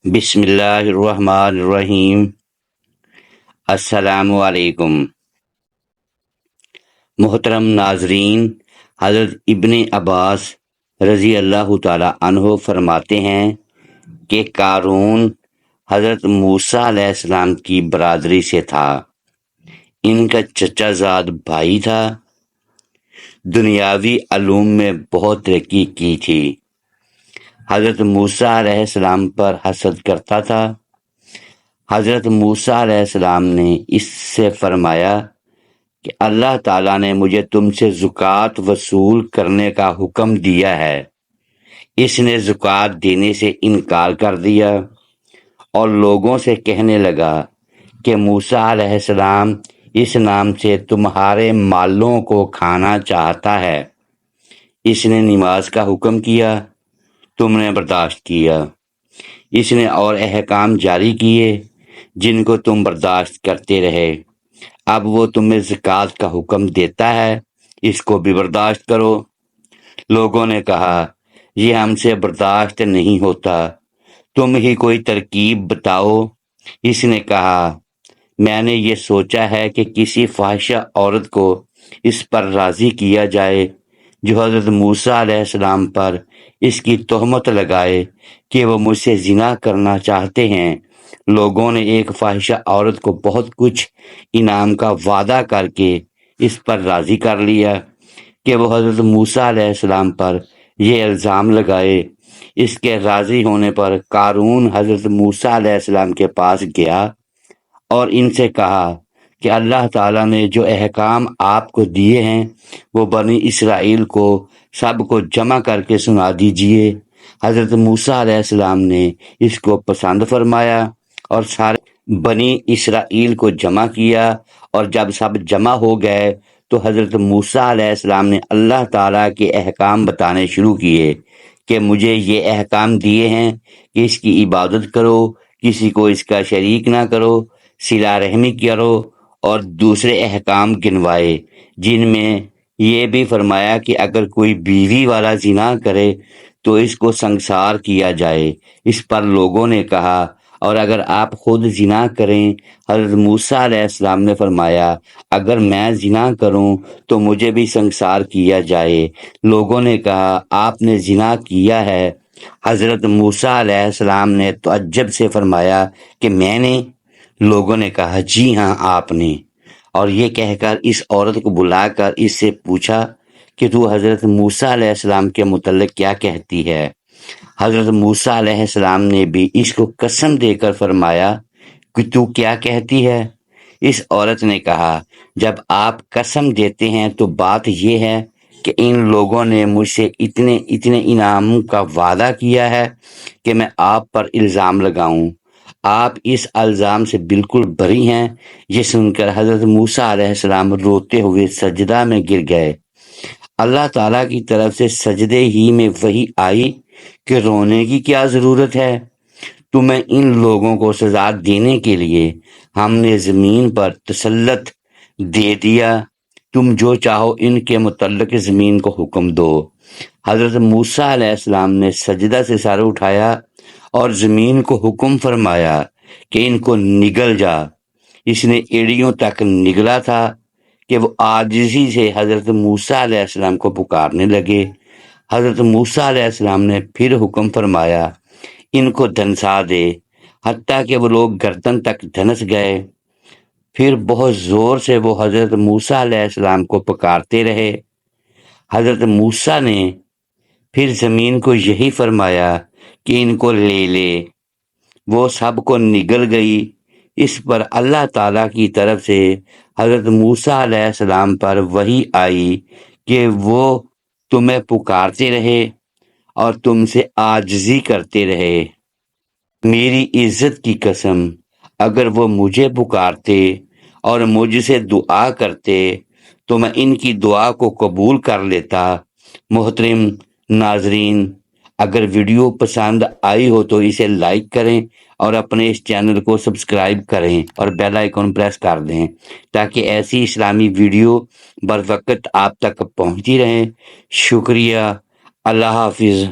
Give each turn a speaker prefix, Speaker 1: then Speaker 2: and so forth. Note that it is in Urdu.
Speaker 1: بسم اللہ الرحمن الرحیم۔ السلام علیکم۔ محترم ناظرین، حضرت ابن عباس رضی اللہ تعالی عنہ فرماتے ہیں کہ قارون حضرت موسیٰ علیہ السلام کی برادری سے تھا۔ ان کا چچا زاد بھائی تھا۔ دنیاوی علوم میں بہت ترقی کی تھی۔ حضرت موسیٰ علیہ السلام پر حسد کرتا تھا۔ حضرت موسیٰ علیہ السلام نے اس سے فرمایا کہ اللہ تعالیٰ نے مجھے تم سے زکوٰۃ وصول کرنے کا حکم دیا ہے۔ اس نے زکوٰۃ دینے سے انکار کر دیا اور لوگوں سے کہنے لگا کہ موسیٰ علیہ السلام اس نام سے تمہارے مالوں کو کھانا چاہتا ہے۔ اس نے نماز کا حکم کیا، تم نے برداشت کیا۔ اس نے اور احکام جاری کیے جن کو تم برداشت کرتے رہے۔ اب وہ تمہیں زکوٰۃ کا حکم دیتا ہے، اس کو بھی برداشت کرو۔ لوگوں نے کہا یہ ہم سے برداشت نہیں ہوتا، تم ہی کوئی ترکیب بتاؤ۔ اس نے کہا میں نے یہ سوچا ہے کہ کسی فاحشہ عورت کو اس پر راضی کیا جائے جو حضرت موسیٰ علیہ السلام پر اس کی تہمت لگائے کہ وہ مجھ سے زنا کرنا چاہتے ہیں۔ لوگوں نے ایک فاحشہ عورت کو بہت کچھ انعام کا وعدہ کر کے اس پر راضی کر لیا کہ وہ حضرت موسیٰ علیہ السلام پر یہ الزام لگائے۔ اس کے راضی ہونے پر قارون حضرت موسیٰ علیہ السلام کے پاس گیا اور ان سے کہا کہ اللہ تعالیٰ نے جو احکام آپ کو دیے ہیں وہ بنی اسرائیل کو سب کو جمع کر کے سنا دیجئے۔ حضرت موسیٰ علیہ السلام نے اس کو پسند فرمایا اور سارے بنی اسرائیل کو جمع کیا، اور جب سب جمع ہو گئے تو حضرت موسیٰ علیہ السلام نے اللہ تعالیٰ کے احکام بتانے شروع کیے کہ مجھے یہ احکام دیے ہیں کہ اس کی عبادت کرو، کسی کو اس کا شریک نہ کرو، صلہ رحمی کرو، اور دوسرے احکام گنوائے جن میں یہ بھی فرمایا کہ اگر کوئی بیوی والا زنا کرے تو اس کو سنسار کیا جائے۔ اس پر لوگوں نے کہا اور اگر آپ خود زنا کریں؟ حضرت موسیٰ علیہ السلام نے فرمایا اگر میں زنا کروں تو مجھے بھی سنسار کیا جائے۔ لوگوں نے کہا آپ نے زنا کیا ہے؟ حضرت موسیٰ علیہ السلام نے تعجب سے فرمایا کہ میں نے؟ لوگوں نے کہا جی ہاں آپ نے۔ اور یہ کہہ کر اس عورت کو بلا کر اس سے پوچھا کہ تو حضرت موسیٰ علیہ السلام کے متعلق کیا کہتی ہے؟ حضرت موسیٰ علیہ السلام نے بھی اس کو قسم دے کر فرمایا کہ تو کیا کہتی ہے؟ اس عورت نے کہا جب آپ قسم دیتے ہیں تو بات یہ ہے کہ ان لوگوں نے مجھ سے اتنے انعام کا وعدہ کیا ہے کہ میں آپ پر الزام لگاؤں۔ آپ اس الزام سے بالکل بری ہیں۔ یہ سن کر حضرت موسیٰ علیہ السلام روتے ہوئے سجدہ میں گر گئے۔ اللہ تعالیٰ کی طرف سے سجدے ہی میں وحی آئی کہ رونے کی کیا ضرورت ہے؟ تمہیں ان لوگوں کو سزا دینے کے لیے ہم نے زمین پر تسلط دے دیا، تم جو چاہو ان کے متعلق زمین کو حکم دو۔ حضرت موسیٰ علیہ السلام نے سجدہ سے سر اٹھایا اور زمین کو حکم فرمایا کہ ان کو نگل جا۔ اس نے ایڑیوں تک نگلا تھا کہ وہ عاجزی سے حضرت موسیٰ علیہ السلام کو پکارنے لگے۔ حضرت موسیٰ علیہ السلام نے پھر حکم فرمایا ان کو دھنسا دے، حتیٰ کہ وہ لوگ گردن تک دھنس گئے۔ پھر بہت زور سے وہ حضرت موسیٰ علیہ السلام کو پکارتے رہے۔ حضرت موسیٰ نے پھر زمین کو یہی فرمایا کہ ان کو لے لے۔ وہ سب کو نگل گئی۔ اس پر اللہ تعالیٰ کی طرف سے حضرت موسیٰ علیہ السلام پر وحی آئی کہ وہ تمہیں پکارتے رہے اور تم سے عاجزی کرتے رہے۔ میری عزت کی قسم اگر وہ مجھے پکارتے اور مجھ سے دعا کرتے تو میں ان کی دعا کو قبول کر لیتا۔ محترم ناظرین، اگر ویڈیو پسند آئی ہو تو اسے لائک کریں اور اپنے اس چینل کو سبسکرائب کریں اور بیل آئیکن پریس کر دیں تاکہ ایسی اسلامی ویڈیو بر وقت آپ تک پہنچتی رہیں۔ شکریہ۔ اللہ حافظ۔